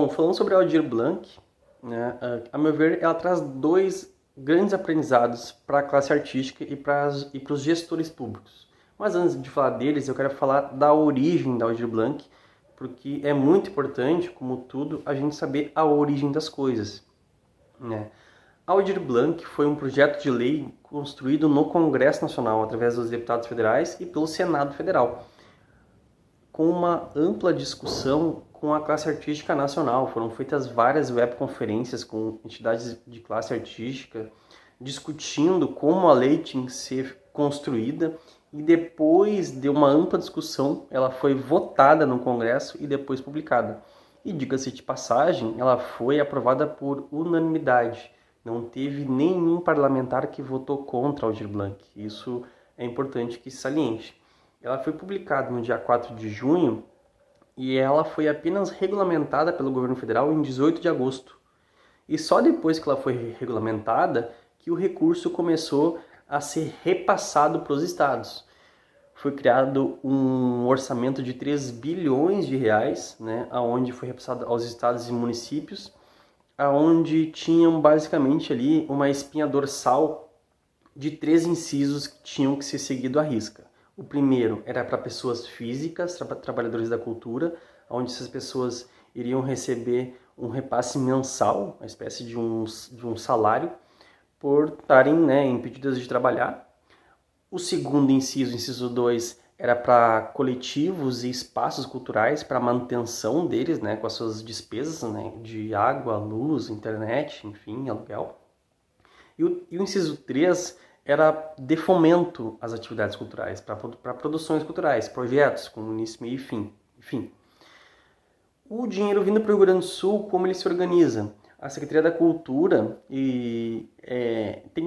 Bom, falando sobre a Aldir Blanc, né, a meu ver, ela traz dois grandes aprendizados para a classe artística e para os gestores públicos. Mas antes de falar deles, eu quero falar da origem da Aldir Blanc, porque é muito importante, como tudo, a gente saber a origem das coisas, né? A Aldir Blanc foi um projeto de lei construído no Congresso Nacional, através dos deputados federais e pelo Senado Federal, com uma ampla discussão com a classe artística nacional. Foram feitas várias webconferências com entidades de classe artística, discutindo como a lei tinha que ser construída, e depois de uma ampla discussão, ela foi votada no Congresso e depois publicada. E diga-se de passagem, ela foi aprovada por unanimidade. Não teve nenhum parlamentar que votou contra a Aldir Blanc. Isso é importante que se saliente. Ela foi publicada no dia 4 de junho e ela foi apenas regulamentada pelo governo federal em 18 de agosto. E só depois que ela foi regulamentada que o recurso começou a ser repassado para os estados. Foi criado um orçamento de 3 bilhões de reais, né, onde foi repassado aos estados e municípios, onde tinham basicamente ali uma espinha dorsal de 3 incisos que tinham que ser seguidos à risca. O primeiro era para pessoas físicas, trabalhadores da cultura, onde essas pessoas iriam receber um repasse mensal, uma espécie de um salário, por estarem, né, impedidas de trabalhar. O segundo inciso, inciso 2, era para coletivos e espaços culturais, para a manutenção deles, né, com as suas despesas, né, de água, luz, internet, enfim, aluguel. E o inciso 3 era de fomento às atividades culturais, para produções culturais, projetos com início, meio e fim. Enfim, o dinheiro vindo para o Rio Grande do Sul, como ele se organiza? A Secretaria da Cultura tem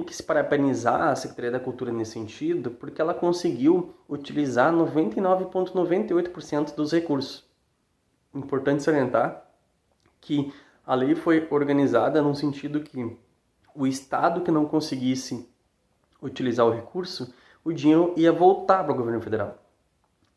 que se parabenizar a Secretaria da Cultura nesse sentido, porque ela conseguiu utilizar 99,98% dos recursos. Importante salientar que a lei foi organizada no sentido que o Estado que não conseguisse utilizar o recurso, o dinheiro ia voltar para o governo federal.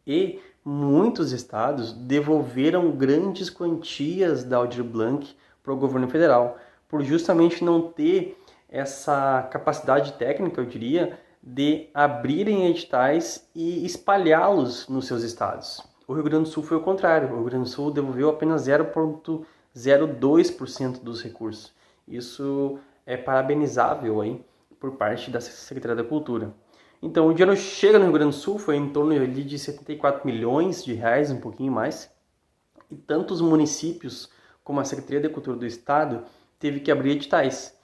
E muitos estados devolveram grandes quantias da Aldir Blanc para o governo federal, por justamente não ter essa capacidade técnica, eu diria, de abrirem editais e espalhá-los nos seus estados. O Rio Grande do Sul foi o contrário. O Rio Grande do Sul devolveu apenas 0,02% dos recursos. Isso é parabenizável aí por parte da Secretaria da Cultura. Então, o dinheiro chega no Rio Grande do Sul, foi em torno ali de 74 milhões de reais, um pouquinho mais, e tanto os municípios como a Secretaria da Cultura do Estado teve que abrir editais.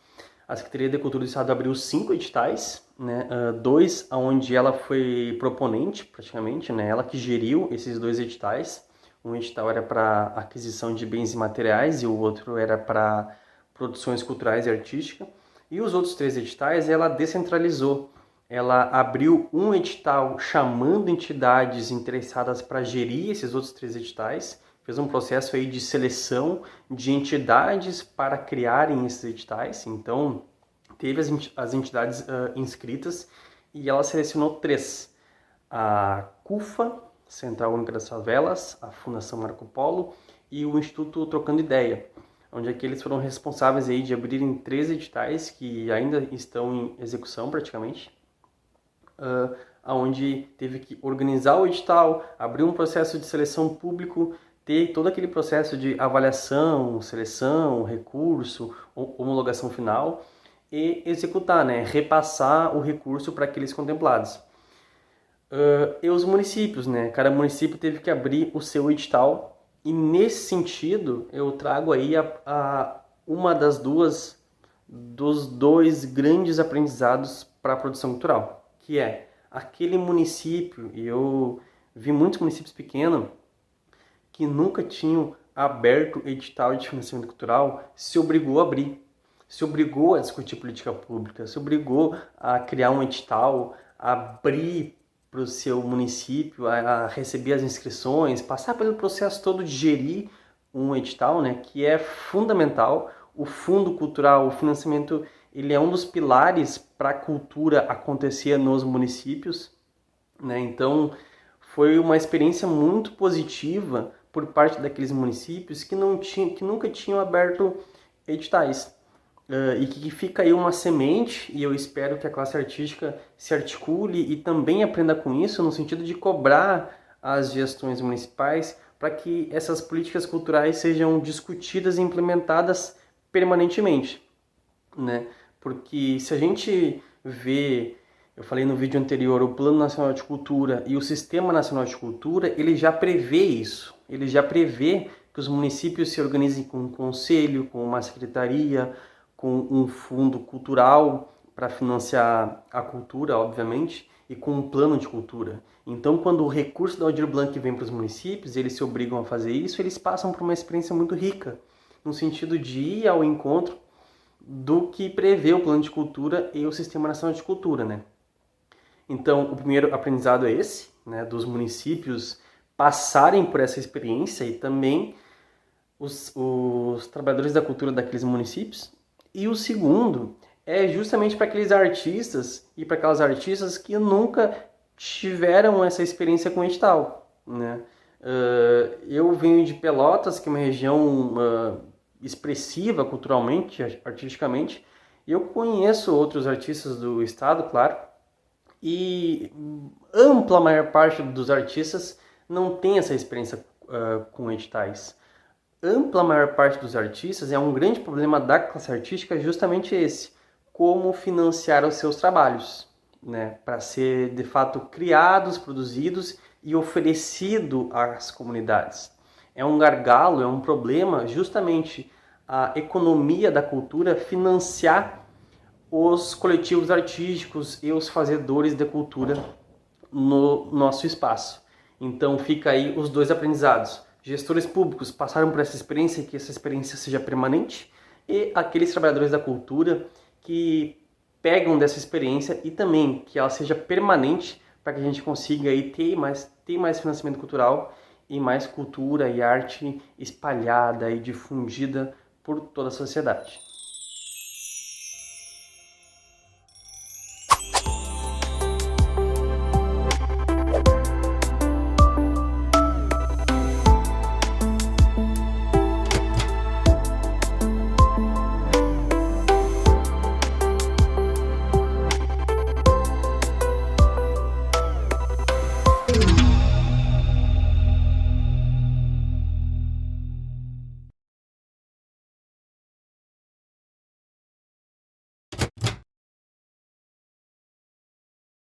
A Secretaria da Cultura do Estado abriu 5 editais, né, 2 onde ela foi proponente, praticamente, né, ela que geriu esses 2 editais. Um edital era para aquisição de bens e materiais e o outro era para produções culturais e artísticas. E os outros 3 editais ela descentralizou. Ela abriu um edital chamando entidades interessadas para gerir esses outros 3 editais, fez um processo aí de seleção de entidades para criarem esses editais. Então, teve as entidades inscritas e ela selecionou 3. A CUFA, Central Única das Favelas, a Fundação Marco Polo e o Instituto Trocando Ideia, onde é que eles foram responsáveis aí de abrirem 3 editais que ainda estão em execução praticamente, onde teve que organizar o edital, abrir um processo de seleção público, ter todo aquele processo de avaliação, seleção, recurso, homologação final e executar, né, repassar o recurso para aqueles contemplados. E os municípios, né, cada município teve que abrir o seu edital. E nesse sentido, eu trago aí uma dos 2 grandes aprendizados para a produção cultural, que é aquele município, e eu vi muitos municípios pequenos que nunca tinham aberto edital de financiamento cultural, se obrigou a abrir, se obrigou a discutir política pública, se obrigou a criar um edital, a abrir para o seu município, a receber as inscrições, passar pelo processo todo de gerir um edital, né, que é fundamental. O fundo cultural, o financiamento, ele é um dos pilares para a cultura acontecer nos municípios, né? Então, foi uma experiência muito positiva por parte daqueles municípios que nunca tinham aberto editais. E que fica aí uma semente, e eu espero que a classe artística se articule e também aprenda com isso, no sentido de cobrar as gestões municipais para que essas políticas culturais sejam discutidas e implementadas permanentemente, né? Porque se a gente vê, eu falei no vídeo anterior, o Plano Nacional de Cultura e o Sistema Nacional de Cultura, ele já prevê isso, ele já prevê que os municípios se organizem com um conselho, com uma secretaria, com um fundo cultural para financiar a cultura, obviamente, e com um plano de cultura. Então, quando o recurso da Aldir Blanc vem para os municípios, eles se obrigam a fazer isso, eles passam por uma experiência muito rica, no sentido de ir ao encontro do que prevê o plano de cultura e o Sistema Nacional de Cultura, né? Então, o primeiro aprendizado é esse, né, dos municípios passarem por essa experiência e também os trabalhadores da cultura daqueles municípios. E o segundo é justamente para aqueles artistas e para aquelas artistas que nunca tiveram essa experiência com edital, né? Eu venho de Pelotas, que é uma região expressiva culturalmente, artisticamente, e eu conheço outros artistas do estado, claro, e ampla maior parte dos artistas não tem essa experiência com editais. Ampla maior parte dos artistas, é um grande problema da classe artística justamente esse, como financiar os seus trabalhos, né, para ser de fato criados, produzidos e oferecido às comunidades. É um gargalo, é um problema justamente a economia da cultura financiar os coletivos artísticos e os fazedores de cultura no nosso espaço. Então fica aí os dois aprendizados. Gestores públicos passaram por essa experiência e que essa experiência seja permanente, e aqueles trabalhadores da cultura que pegam dessa experiência e também que ela seja permanente para que a gente consiga aí ter mais financiamento cultural e mais cultura e arte espalhada e difundida por toda a sociedade.